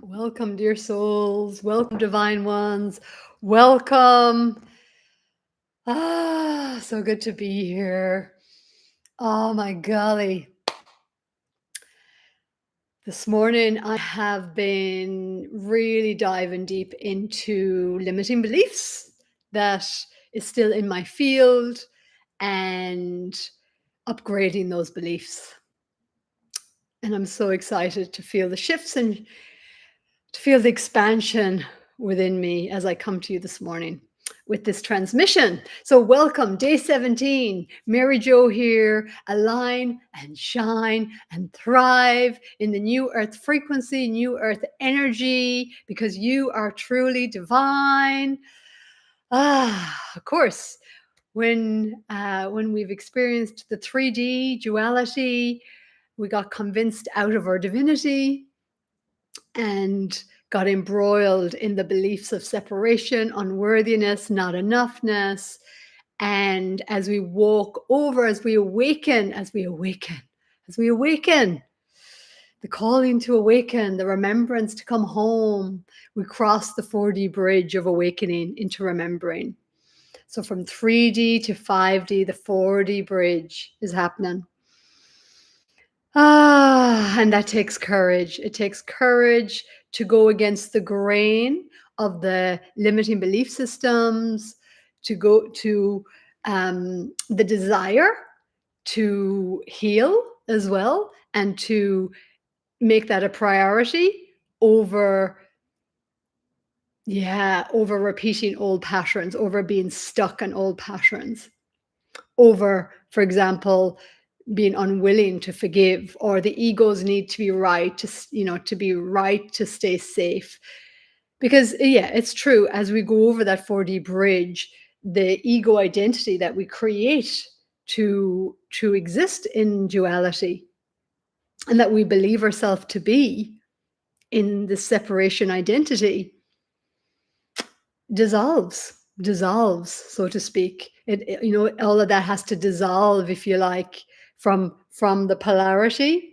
Welcome, dear souls. Welcome, divine ones. Welcome. So good to be here. Oh my golly. This morning I have been really diving deep into limiting beliefs that is still in my field and upgrading those beliefs. And I'm so excited to feel the shifts and to feel the expansion within me as I come to you this morning with this transmission. So welcome, day 17. Mary Jo here. Align and shine and thrive in the new earth frequency, new earth energy, because you are truly divine. Of course, when we've experienced the 3D duality, we got convinced out of our divinity and got embroiled in the beliefs of separation, unworthiness, not enoughness. And as we walk over, as we awaken, the calling to awaken, the remembrance to come home, we cross the 4D bridge of awakening into remembering. So from 3D to 5D, the 4D bridge is happening. And that takes courage. It takes courage to go against the grain of the limiting belief systems, to go to the desire to heal as well, and to make that a priority over repeating old patterns, over being stuck in old patterns, over, for example, being unwilling to forgive, or the egos need to be right to be right to stay safe. Because it's true, as we go over that 4D bridge, the ego identity that we create to exist in duality and that we believe ourselves to be in the separation identity dissolves, so to speak. All of that has to dissolve, if you like, from the polarity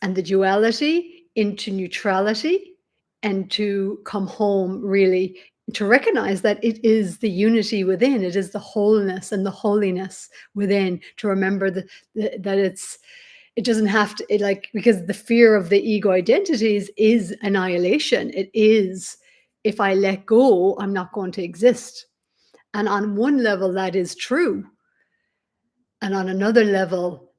and the duality into neutrality, and to come home, really to recognize that it is the unity within, it is the wholeness and the holiness within, to remember that it doesn't have to, because the fear of the ego identities is annihilation. It is, if I let go, I'm not going to exist. And on one level, that is true. And on another level,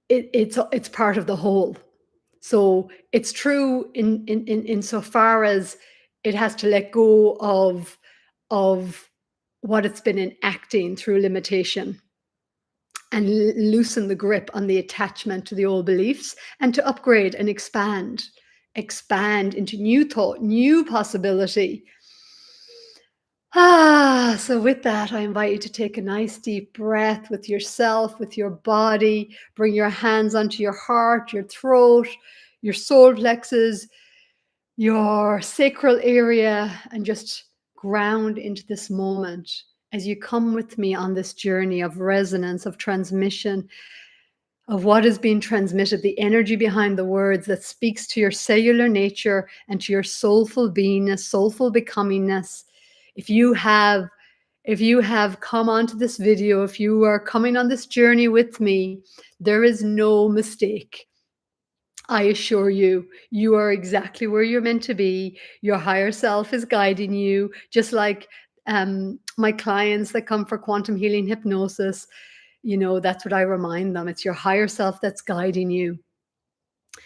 it's part of the whole. So it's true in so far as it has to let go of what it's been enacting through limitation, and loosen the grip on the attachment to the old beliefs, and to upgrade and expand into new thought, new possibility. So with that, I invite you to take a nice deep breath with yourself, with your body. Bring your hands onto your heart, your throat, your solar plexus, your sacral area, and just ground into this moment as you come with me on this journey of resonance, of transmission, of what is being transmitted, the energy behind the words that speaks to your cellular nature and to your soulful beingness, soulful becomingness. If you have come onto this video, if you are coming on this journey with me, there is no mistake. I assure you, you are exactly where you're meant to be. Your higher self is guiding you, just like my clients that come for quantum healing hypnosis. That's what I remind them. It's your higher self that's guiding you.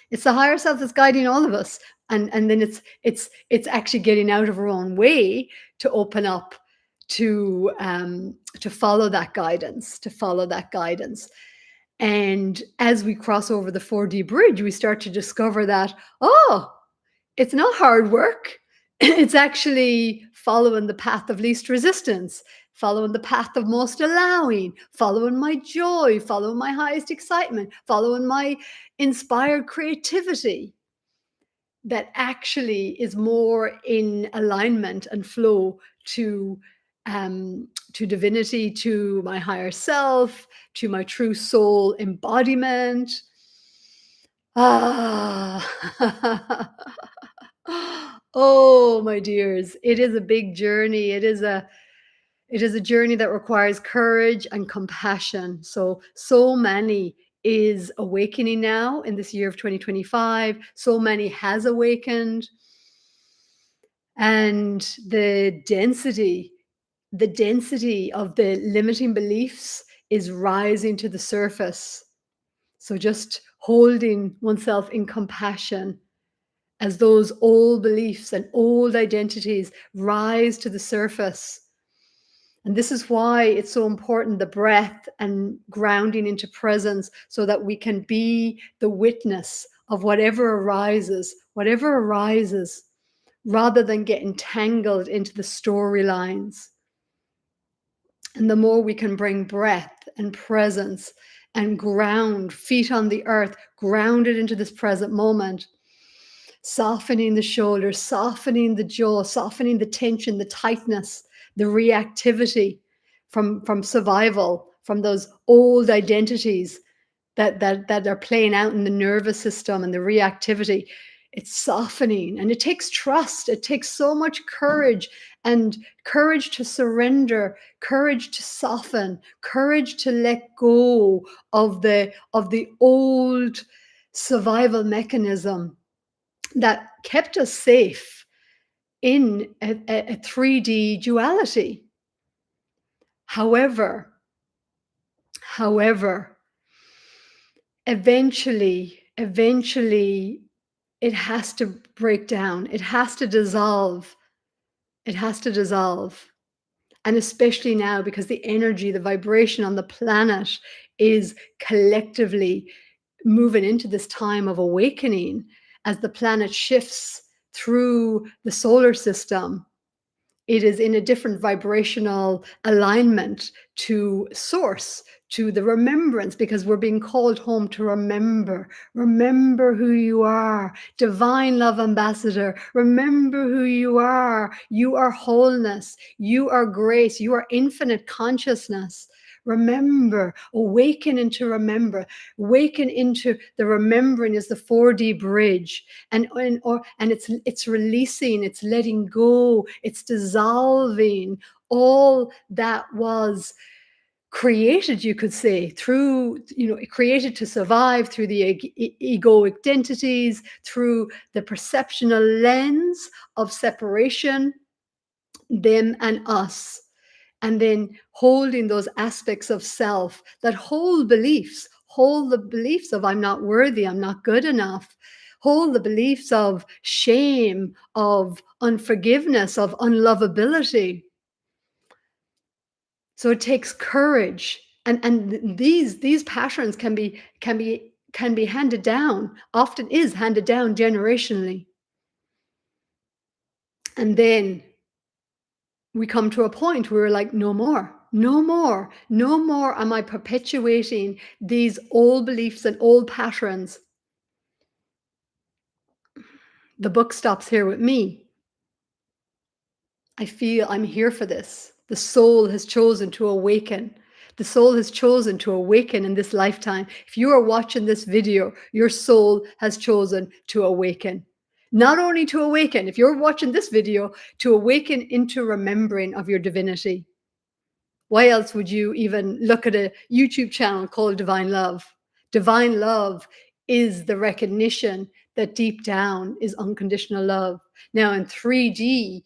It's the higher self that's guiding all of us. And then it's actually getting out of our own way to open up to follow that guidance, And as we cross over the 4D bridge, we start to discover that, it's not hard work. It's actually following the path of least resistance, following the path of most allowing, following my joy, following my highest excitement, following my inspired creativity, that actually is more in alignment and flow to divinity, to my higher self, to my true soul embodiment. Ah. Oh, my dears, it is a big journey. It is a journey that requires courage and compassion. So many is awakening now in this year of 2025. So many has awakened, and the density of the limiting beliefs is rising to the surface. So just holding oneself in compassion as those old beliefs and old identities rise to the surface. And this is why it's so important, the breath and grounding into presence, so that we can be the witness of whatever arises, rather than get entangled into the storylines. And the more we can bring breath and presence and ground, feet on the earth, grounded into this present moment, softening the shoulders, softening the jaw, softening the tension, the tightness, the reactivity from survival, from those old identities that are playing out in the nervous system, and the reactivity. It's softening, and it takes trust. It takes so much courage, and courage to surrender, courage to soften, courage to let go of the old survival mechanism that kept us safe in a 3D duality. However, eventually, it has to break down. It has to dissolve. It has to dissolve. And especially now, because the energy, the vibration on the planet is collectively moving into this time of awakening as the planet shifts through the solar system. It is in a different vibrational alignment to source, to the remembrance, because we're being called home to remember. Remember who you are, divine love ambassador. Remember who you are. You are wholeness. You are grace. You are infinite consciousness. Remember, awaken into remember. Awaken into the remembering is the 4D bridge, and it's releasing, it's letting go, it's dissolving all that was created, you could say, through, created to survive through the egoic identities, through the perceptional lens of separation, them and us. And then holding those aspects of self that hold the beliefs of I'm not worthy, I'm not good enough, hold the beliefs of shame, of unforgiveness, of unlovability. So it takes courage, and these patterns can be handed down, often is handed down generationally. And then we come to a point where we're like, no more, no more, no more am I perpetuating these old beliefs and old patterns. The book stops here with me. I feel I'm here for this. The soul has chosen to awaken. The soul has chosen to awaken in this lifetime. If you are watching this video, your soul has chosen to awaken. Not only to awaken, if you're watching this video, to awaken into remembering of your divinity. Why else would you even look at a YouTube channel called Divine Love? Divine love is the recognition that deep down is unconditional love. Now, in 3D,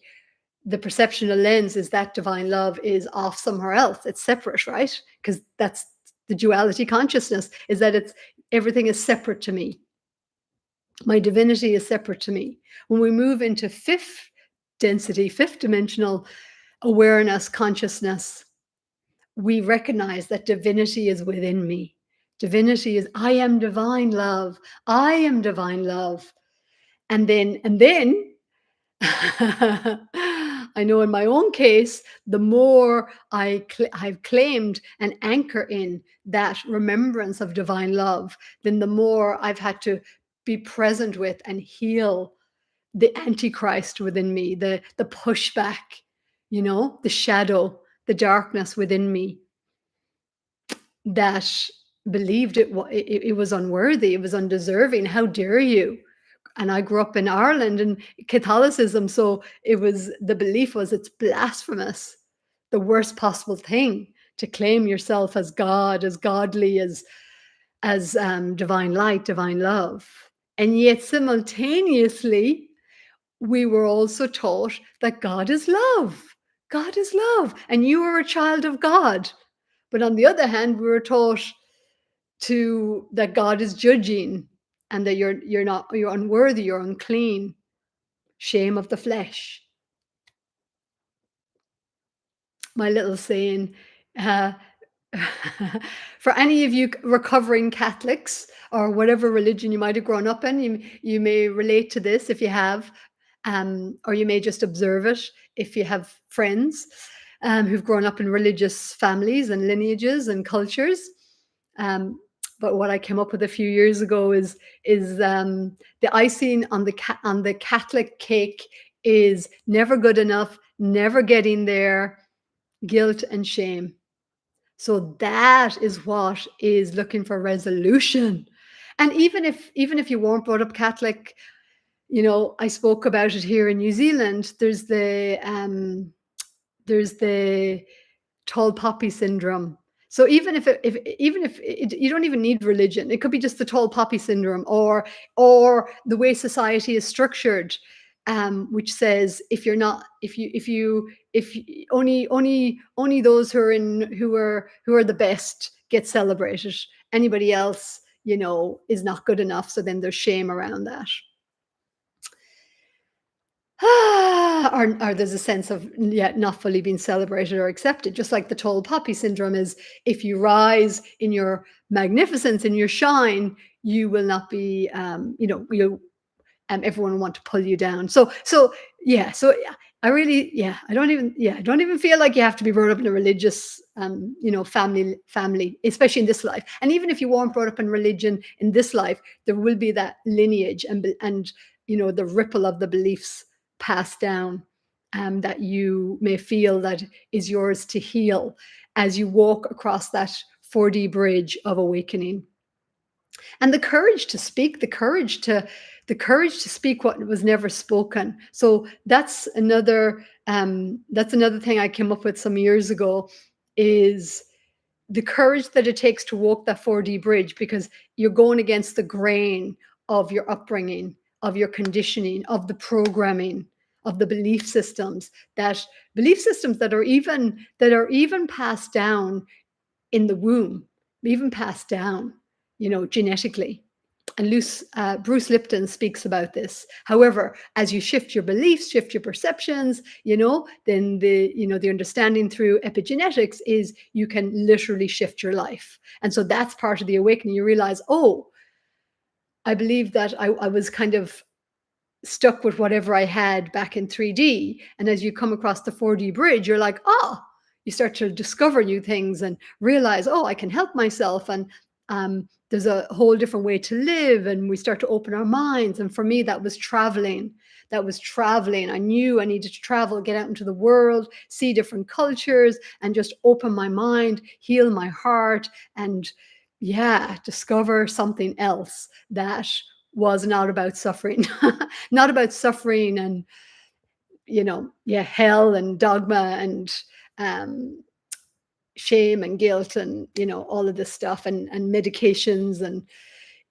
the perceptional lens is that divine love is off somewhere else. It's separate, right? Because that's the duality consciousness, is that everything is separate to me. My divinity is separate to me. When we move into fifth density, fifth dimensional awareness, consciousness, we recognize that divinity is within me. Divinity is, I am divine love. I am divine love. And then I know in my own case, the more I've claimed and anchor in that remembrance of divine love, then the more I've had to be present with and heal the antichrist within me, the pushback, the shadow, the darkness within me that believed it was unworthy, it was undeserving. How dare you? And I grew up in Ireland and Catholicism, so the belief was it's blasphemous, the worst possible thing to claim yourself as God, as godly, as divine light, divine love. And yet simultaneously, we were also taught that God is love. God is love, and you are a child of God. But on the other hand, we were taught that God is judging and that you're unworthy, you're unclean, shame of the flesh. My little saying, uh, for any of you recovering Catholics or whatever religion you might have grown up in, you may relate to this if you have, or you may just observe it if you have friends who've grown up in religious families and lineages and cultures. But what I came up with a few years ago is the icing on the Catholic cake is never good enough, never getting there, guilt and shame. So that is what is looking for resolution. And even if you weren't brought up Catholic, I spoke about it here in New Zealand. There's the tall poppy syndrome. So you don't even need religion, it could be just the tall poppy syndrome, or the way society is structured, which says if you're not, if only those who are the best get celebrated. Anybody else, is not good enough. So then there's shame around that. Or there's a sense of not fully being celebrated or accepted, just like the tall poppy syndrome is if you rise in your magnificence and your shine, you will not be, everyone will want to pull you down. I don't even feel like you have to be brought up in a religious, family, especially in this life. And even if you weren't brought up in religion in this life, there will be that lineage and the ripple of the beliefs passed down, that you may feel that is yours to heal as you walk across that 4D bridge of awakening. And the courage to speak, the courage to speak what was never spoken. So that's another thing I came up with some years ago, is the courage that it takes to walk that 4D bridge, because you're going against the grain of your upbringing, of your conditioning, of the programming, of the belief systems that are even passed down in the womb, even passed down, genetically. And Bruce Lipton speaks about this. However, as you shift your beliefs, shift your perceptions, then the understanding through epigenetics is you can literally shift your life. And so that's part of the awakening. You realize, oh, I believe that I was kind of stuck with whatever I had back in 3D. And as you come across the 4D bridge, you're like, oh, you start to discover new things and realize, oh, I can help myself. And there's a whole different way to live. And we start to open our minds. And for me, that was traveling. I knew I needed to travel, get out into the world, see different cultures, and just open my mind, heal my heart, and discover something else that was not about suffering, not about suffering and, hell and dogma and shame and guilt and, all of this stuff and medications and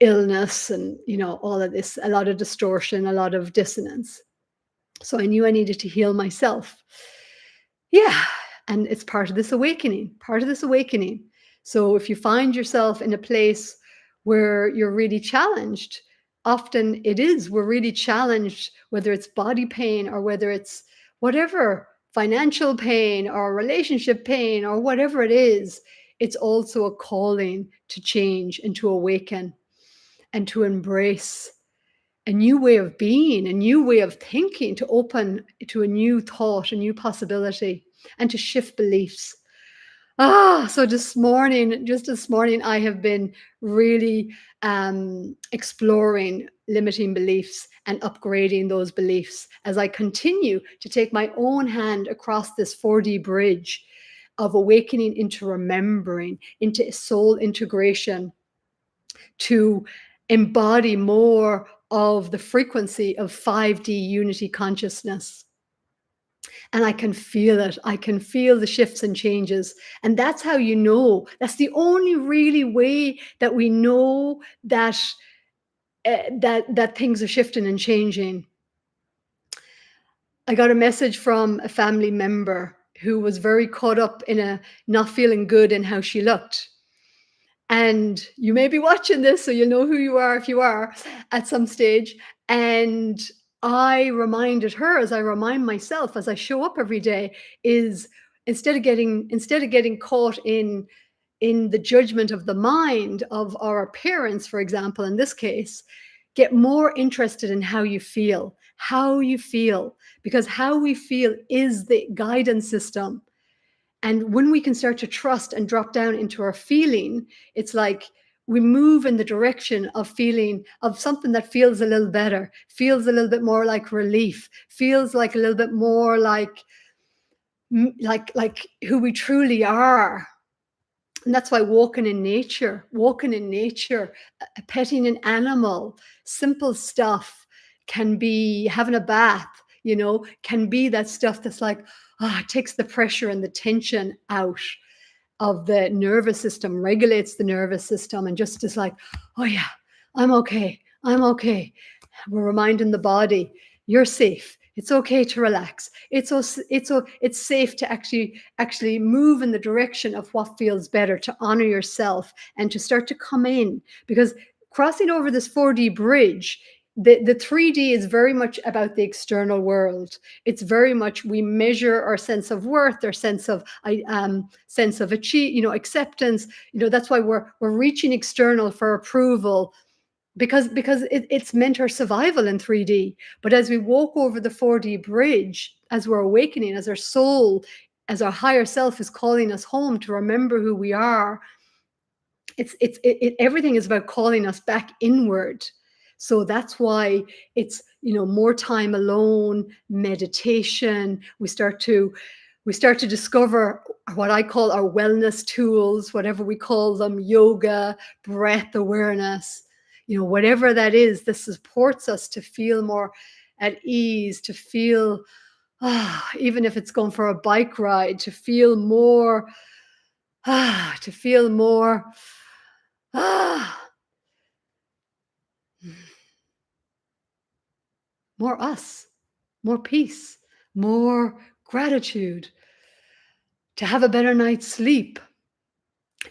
illness and, all of this, a lot of distortion, a lot of dissonance. So I knew I needed to heal myself. Yeah. And it's part of this awakening. So if you find yourself in a place where you're really challenged, often we're really challenged, whether it's body pain or whether it's whatever, financial pain or relationship pain or whatever it is, it's also a calling to change and to awaken and to embrace a new way of being, a new way of thinking, to open to a new thought, a new possibility, and to shift beliefs. So just this morning, I have been really exploring limiting beliefs and upgrading those beliefs as I continue to take my own hand across this 4D bridge of awakening into remembering, into soul integration, to embody more of the frequency of 5D unity consciousness. And I can feel it. I can feel the shifts and changes. And that's how you know. That's the only really way that we know that that things are shifting and changing. I got a message from a family member who was very caught up in a not feeling good in how she looked. And you may be watching this, so you'll know who you are if you are at some stage. And I reminded her, as I remind myself as I show up every day, is instead of getting caught in the judgment of the mind of our appearance, for example, in this case, get more interested in how you feel, because how we feel is the guidance system. And when we can start to trust and drop down into our feeling, it's like we move in the direction of feeling of something that feels a little better, feels a little bit more like relief, feels like a little bit more like who we truly are. And that's why walking in nature, petting an animal, simple stuff can be having a bath, can be that stuff that's like, it takes the pressure and the tension out of the nervous system, regulates the nervous system, and just is like, oh yeah, I'm okay. I'm okay. We're reminding the body, you're safe. It's okay to relax. It's safe to actually move in the direction of what feels better, to honor yourself and to start to come in, because crossing over this 4D bridge, the 3D is very much about the external world. It's very much, we measure our sense of worth, our sense of acceptance. That's why we're reaching external for approval, because it's meant our survival in 3D. But as we walk over the 4D bridge, as we're awakening, as our soul, as our higher self is calling us home to remember who we are, everything is about calling us back inward. So that's why it's more time alone, meditation. We start to discover what I call our wellness tools, whatever we call them, yoga, breath awareness, whatever that is. This supports us to feel more at ease, to feel, even if it's going for a bike ride, to feel more, to feel more, ah, more us, more peace, more gratitude, to have a better night's sleep,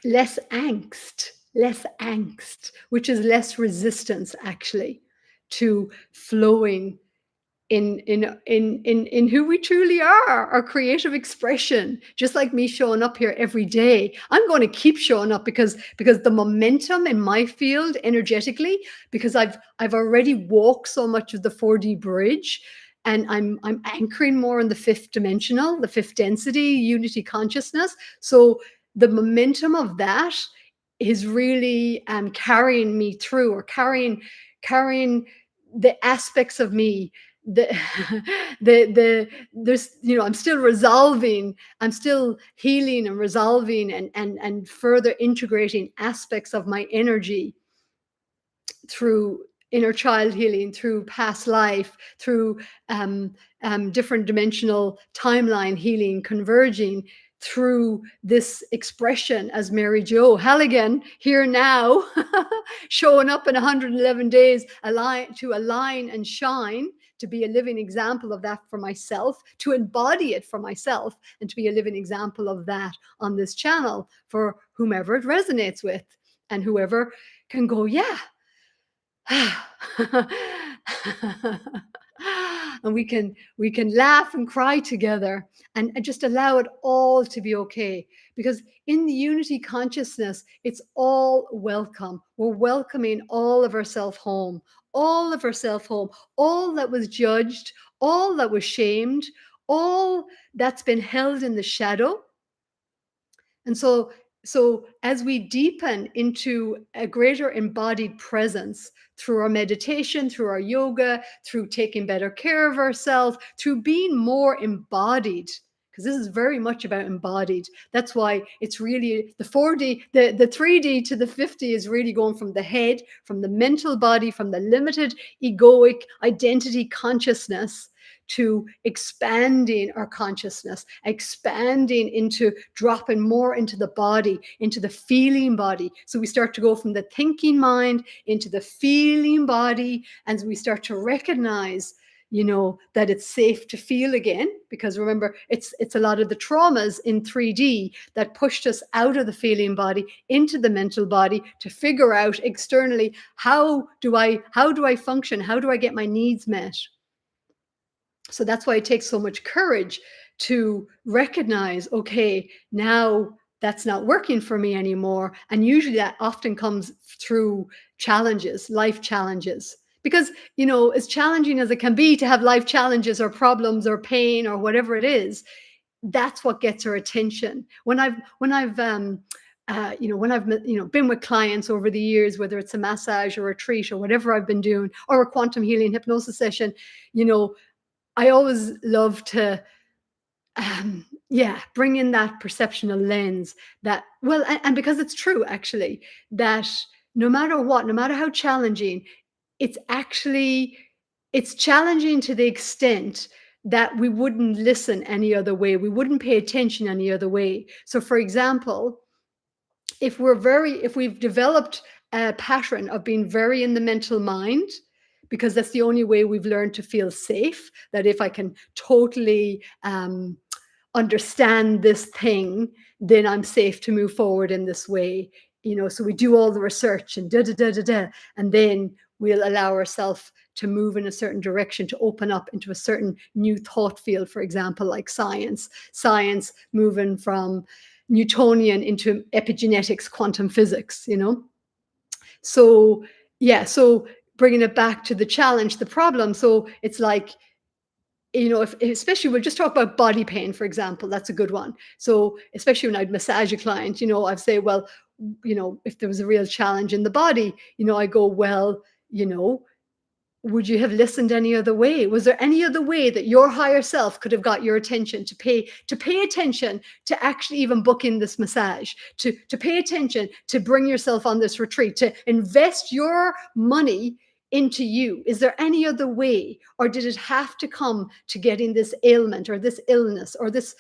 less angst, which is less resistance actually to flowing in who we truly are, our creative expression. Just like me showing up here every day, I'm going to keep showing up because the momentum in my field energetically, because I've already walked so much of the 4D bridge, and I'm anchoring more in the fifth dimensional, the fifth density unity consciousness. So the momentum of that is really carrying me through, or carrying the aspects of me, the there's I'm still resolving, I'm still healing and resolving, and further integrating aspects of my energy through inner child healing, through past life, through different dimensional timeline healing, converging through this expression as Mary Jo Halligan here now, showing up in 111 days, align and shine, to be a living example of that for myself, to embody it for myself, and to be a living example of that on this channel for whomever it resonates with, and whoever can go, yeah. And we can laugh and cry together, and just allow it all to be okay, because in the unity consciousness, it's all welcome. We're welcoming all of ourself home, all that was judged, all that was shamed, all that's been held in the shadow. And so as we deepen into a greater embodied presence through our meditation, through our yoga, through taking better care of ourselves, through being more embodied, because this is very much about embodied. That's why it's really the 4D, the 3D to the 50 is really going from the head, from the mental body, from the limited egoic identity consciousness to expanding our consciousness, expanding into dropping more into the body, into the feeling body. So we start to go from the thinking mind into the feeling body, and we start to recognize, that it's safe to feel again, because remember, it's a lot of the traumas in 3D that pushed us out of the feeling body into the mental body to figure out externally, how do I function, how do I get my needs met. So that's why it takes so much courage to recognize, okay, now that's not working for me anymore. And usually that often comes through challenges, life challenges. Because, as challenging as it can be to have life challenges or problems or pain or whatever it is, that's what gets our attention. When I've been with clients over the years, whether it's a massage or a retreat or whatever I've been doing, or a quantum healing hypnosis session, I always love to, bring in that perceptional lens that, well, and because it's true, actually, that no matter what, no matter how challenging, it's actually, it's challenging to the extent that we wouldn't listen any other way. We wouldn't pay attention any other way. So, for example, if we've developed a pattern of being very in the mental mind, because that's the only way we've learned to feel safe, that if I can totally understand this thing, then I'm safe to move forward in this way. So we do all the research and and then we'll allow ourselves to move in a certain direction, to open up into a certain new thought field, for example, like science moving from Newtonian into epigenetics, quantum physics. So, yeah, so bringing it back to the challenge, the problem. So it's like, if especially we'll just talk about body pain, for example, that's a good one. So especially when I'd massage a client, I'd say, well, if there was a real challenge in the body, I go, well, would you have listened any other way? Was there any other way that your higher self could have got your attention to pay attention, to actually even book in this massage, to pay attention, to bring yourself on this retreat, to invest your money into you? Is there any other way? Or did it have to come to getting this ailment or this illness or this,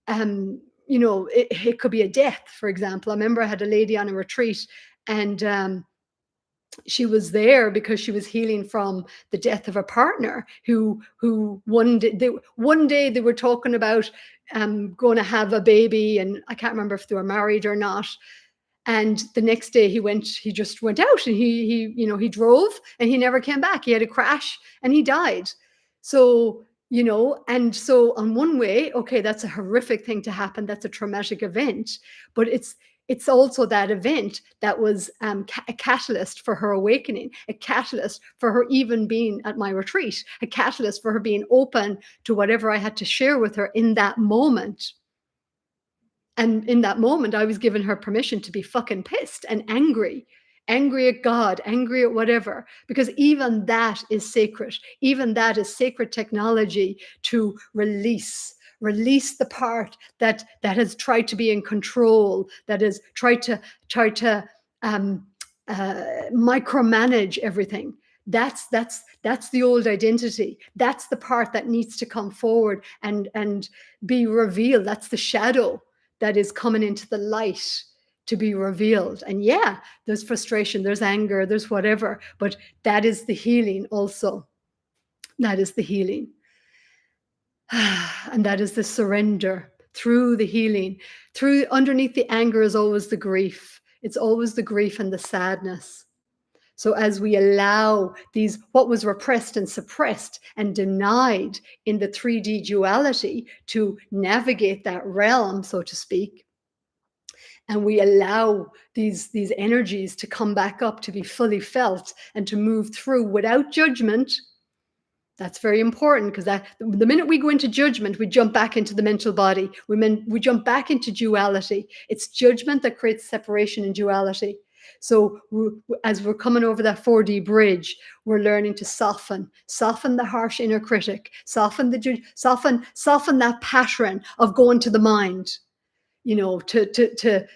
it could be a death, for example. I remember I had a lady on a retreat, and she was there because she was healing from the death of a partner who one day they were talking about going to have a baby, and I can't remember if they were married or not. And the next day he just went out, and he drove and he never came back. He had a crash and he died. So, and so on one way, okay, that's a horrific thing to happen. That's a traumatic event, but it's also that event that was a catalyst for her awakening, a catalyst for her even being at my retreat, a catalyst for her being open to whatever I had to share with her in that moment. And in that moment, I was giving her permission to be fucking pissed and angry at God, angry at whatever, because even that is sacred. Even that is sacred technology to release the part that has tried to be in control, that has tried to micromanage everything. That's the old identity. That's the part that needs to come forward and be revealed. That's the shadow that is coming into the light to be revealed. And yeah, there's frustration, there's anger, there's whatever, but that is the healing also. That is the healing. And that is the surrender through the healing. Through underneath the anger is always the grief. It's always the grief and the sadness. So as we allow these, what was repressed and suppressed and denied in the 3D duality, to navigate that realm, so to speak, and we allow these energies to come back up, to be fully felt and to move through without judgment. That's very important, because the minute we go into judgment, we jump back into the mental body. We jump back into duality. It's judgment that creates separation and duality. So as we're coming over that 4D bridge, we're learning to soften the harsh inner critic, soften that pattern of going to the mind, to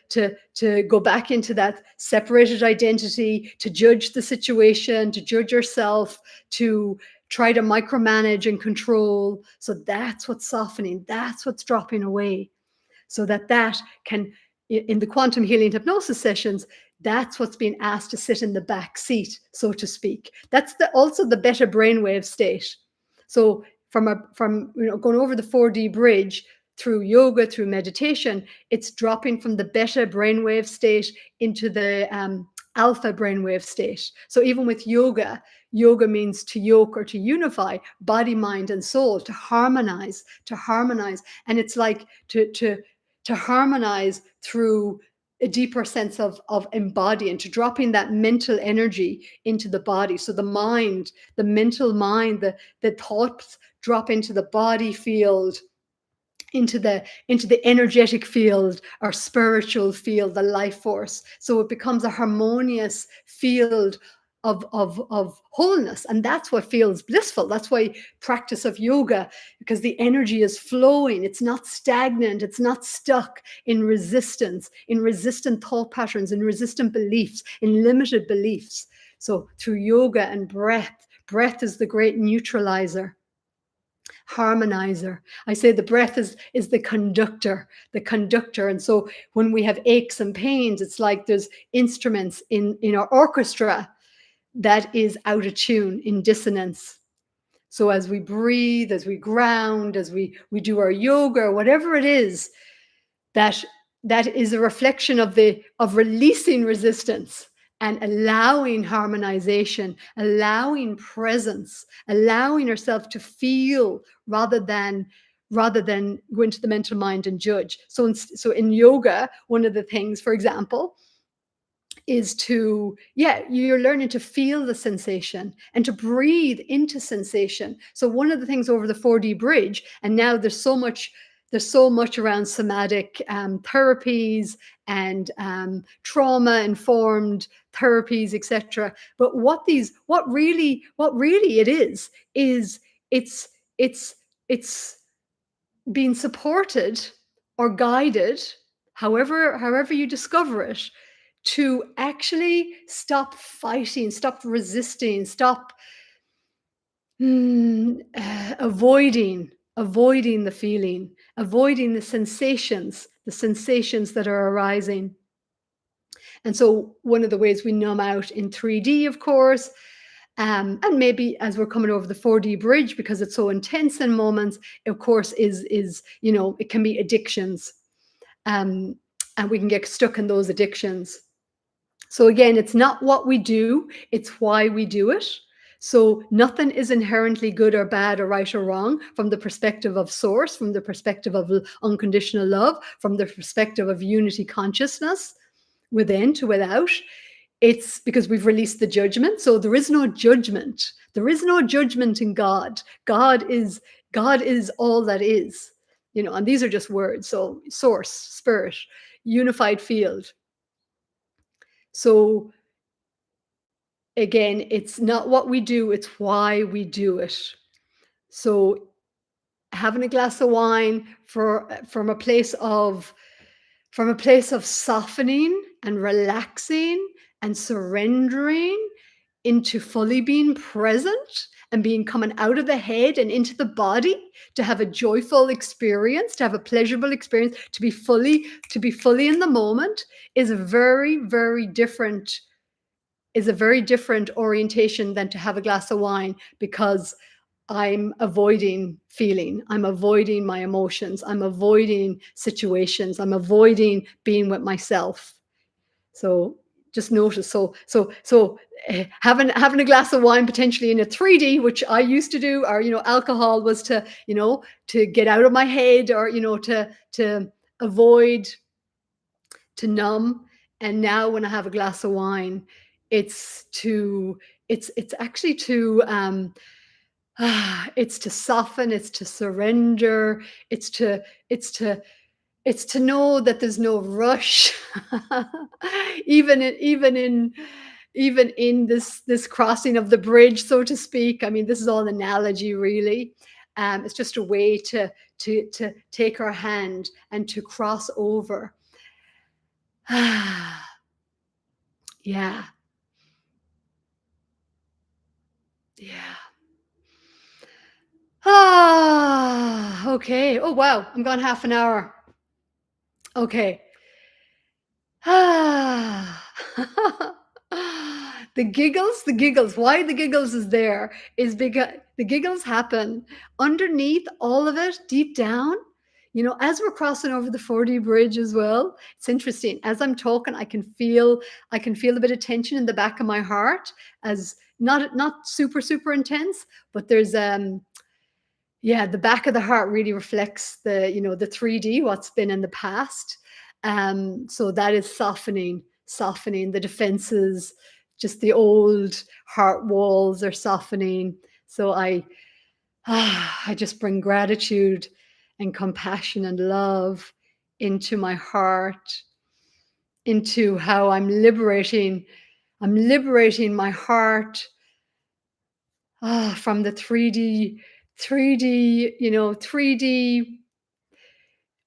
go back into that separated identity, to judge the situation, to judge yourself, to try to micromanage and control. So that's what's softening. That's what's dropping away. So that can, in the quantum healing hypnosis sessions, that's what's being asked to sit in the back seat, so to speak. That's also the better brainwave state. So from going over the 4D bridge through yoga, through meditation, it's dropping from the beta brainwave state into the alpha brainwave state. So even with yoga means to yoke or to unify body, mind, and soul, to harmonize, and it's like to harmonize through a deeper sense of embodying, to dropping that mental energy into the body. So the mind, the mental mind, the thoughts drop into the body field, into the energetic field or spiritual field, the life force. So it becomes a harmonious field of wholeness, and that's what feels blissful. That's why practice of yoga, because the energy is flowing. It's not stagnant. It's not stuck in resistance, in resistant thought patterns, in resistant beliefs, in limited beliefs. So through yoga and breath is the great neutralizer, harmonizer. I say the breath is the conductor. And so when we have aches and pains, it's like there's instruments in our orchestra that is out of tune, in dissonance. So as we breathe, as we ground, as we do our yoga, whatever it is, that is a reflection of releasing resistance and allowing harmonization, allowing presence, allowing ourselves to feel rather than go into the mental mind and judge. So in yoga, one of the things, for example, is you're learning to feel the sensation and to breathe into sensation. So one of the things over the 4D bridge, and now there's so much around somatic therapies and trauma informed therapies, etc. But what really it is it's being supported or guided, however you discover it, to actually stop fighting, stop resisting, stop avoiding the feeling, avoiding the sensations that are arising. And so one of the ways we numb out in 3D, of course, and maybe as we're coming over the 4D bridge, because it's so intense in moments, of course, is it can be addictions, and we can get stuck in those addictions. So again, it's not what we do, it's why we do it. So nothing is inherently good or bad or right or wrong from the perspective of source, from the perspective of unconditional love, from the perspective of unity consciousness, within to without. It's because we've released the judgment. So there is no judgment. There is no judgment in God. God is all that is. And these are just words. So source, spirit, unified field. So again, it's not what we do, it's why we do it. So having a glass of wine from a place of softening and relaxing and surrendering into fully being present and being coming out of the head and into the body, to have a joyful experience, to have a pleasurable experience, to be fully in the moment, is a very, very different orientation than to have a glass of wine because I'm avoiding feeling, I'm avoiding my emotions, I'm avoiding situations, I'm avoiding being with myself. So just notice. So having a glass of wine potentially in a 3D, which I used to do, or alcohol was to get out of my head, or to avoid, to numb. And now when I have a glass of wine, it's actually to it's to soften, it's to surrender, it's to It's to know that there's no rush, even in this crossing of the bridge, so to speak. I mean, this is all an analogy, really. It's just a way to take our hand and to cross over. Yeah, yeah. Okay. Oh wow, I'm gone half an hour. Okay. Ah. The giggles. Why the giggles is there is because the giggles happen underneath all of it, deep down. As we're crossing over the 4D bridge as well. It's interesting. As I'm talking, I can feel a bit of tension in the back of my heart, as not super super intense, but there's yeah, the back of the heart really reflects the 3D, what's been in the past. So that is softening the defenses, just the old heart walls are softening. So I just bring gratitude and compassion and love into my heart, into how I'm liberating my heart from the 3D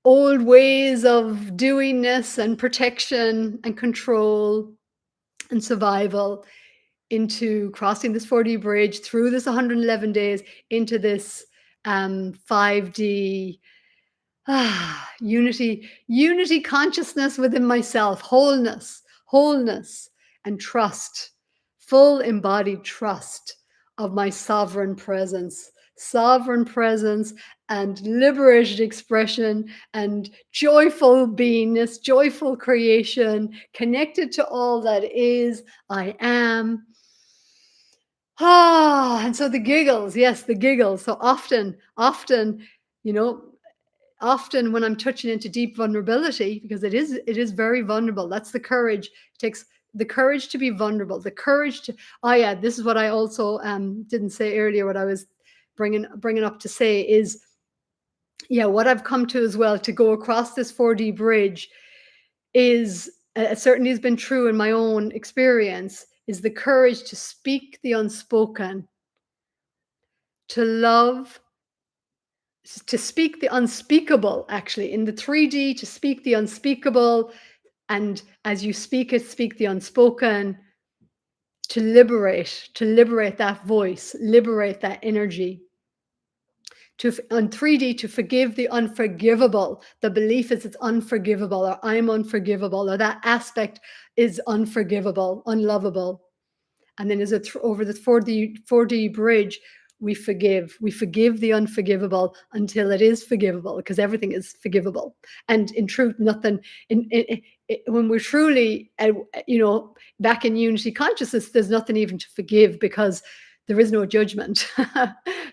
old ways of doingness and protection and control and survival, into crossing this 4D bridge through this 111 days into this 5D unity consciousness within myself, wholeness and trust, full embodied trust of my sovereign presence and liberated expression and joyful beingness, joyful creation, connected to all that is, I am. And so the giggles, yes, the giggles. So you know, often when I'm touching into deep vulnerability, because it is very vulnerable. That's the courage. It takes the courage to be vulnerable, the courage to. Oh yeah, this is what I also didn't say earlier. What I was bringing up to say is, yeah, what I've come to as well, to go across this 4D bridge is, certainly has been true in my own experience, is the courage to speak the unspoken, to love, to speak the unspeakable, actually in the 3D, to speak the unspeakable, and as you speak it, speak the unspoken, to liberate that voice, liberate that energy, on 3D, to forgive the unforgivable. The belief is it's unforgivable, or I'm unforgivable, or that aspect is unforgivable, unlovable. And then over the 4D bridge, we forgive the unforgivable until it is forgivable, because everything is forgivable. And in truth, nothing when we're truly back in unity consciousness, there's nothing even to forgive, because there is no judgment.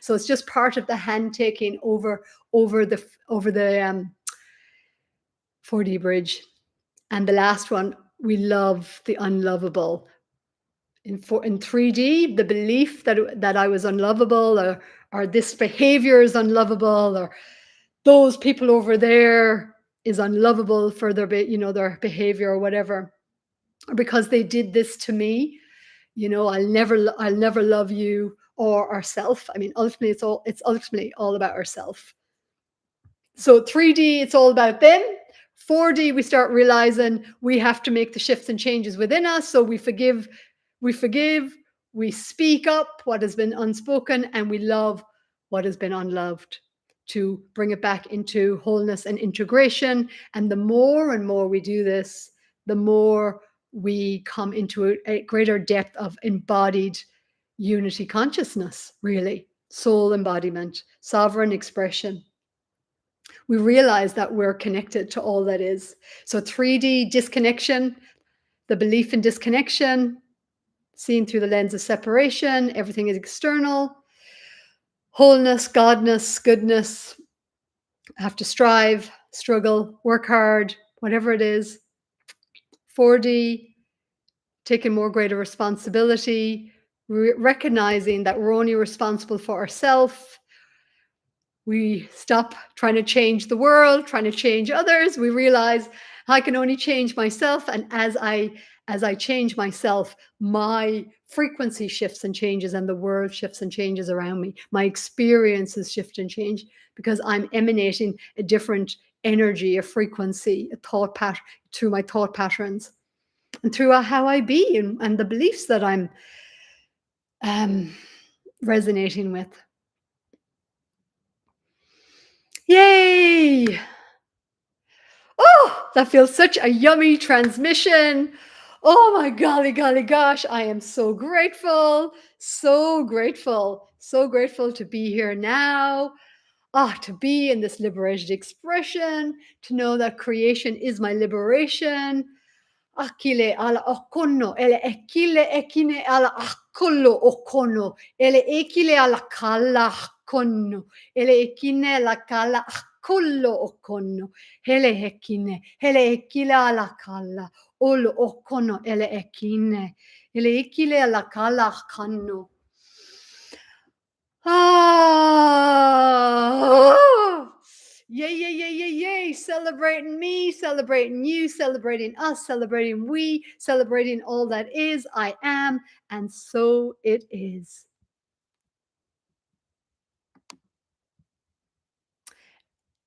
So it's just part of the hand taking over the 4D bridge. And the last one, we love the unlovable. In 3D, the belief that I was unlovable, or this behavior is unlovable, or those people over there is unlovable for their behavior or whatever, or because they did this to me, I'll never love you, or ourself. I mean, ultimately, it's ultimately all about ourself. So 3D, it's all about them. 4D, we start realizing we have to make the shifts and changes within us. So we forgive, we speak up what has been unspoken, and we love what has been unloved, to bring it back into wholeness and integration. And the more and more we do this, the more we come into a greater depth of embodied unity consciousness, really, soul embodiment, sovereign expression. We realize that we're connected to all that is. So 3D disconnection, the belief in disconnection, seen through the lens of separation, everything is external. Wholeness, godness, goodness, have to strive, struggle, work hard, whatever it is. 4D, taking more greater responsibility, recognizing that we're only responsible for ourselves. We stop trying to change the world, trying to change others. We realize I can only change myself, and as I change myself, my frequency shifts and changes, and the world shifts and changes around me. My experiences shift and change because I'm emanating a different energy, a frequency, a thought pattern through my thought patterns and through how I be and the beliefs that I'm um, resonating with. Yay! Oh, that feels such a yummy transmission. Oh my golly, golly gosh, I am so grateful to be here now. Ah, to be in this liberated expression, to know that creation is my liberation. Akile ala okono, ele ekile ekine ala akolo okono, ele ekile ala kala kono, ele ekine la kala akolo okono, hele ekile ala kala, olo okono, ele ekile ala kala kano. Ah! Yay, yay, yay, yay, yay. Celebrating me, celebrating you, celebrating us, celebrating we, celebrating all that is, I am, and so it is.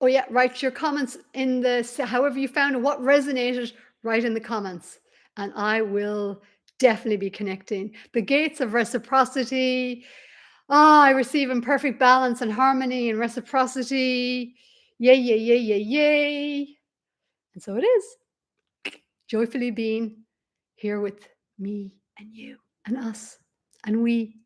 Oh, yeah, write your comments in however you found what resonated, write in the comments, and I will definitely be connecting. The gates of reciprocity. Ah, I receive in perfect balance and harmony and reciprocity. Yay, yay, yay, yay, yay. And so it is. Joyfully being here with me and you and us and we.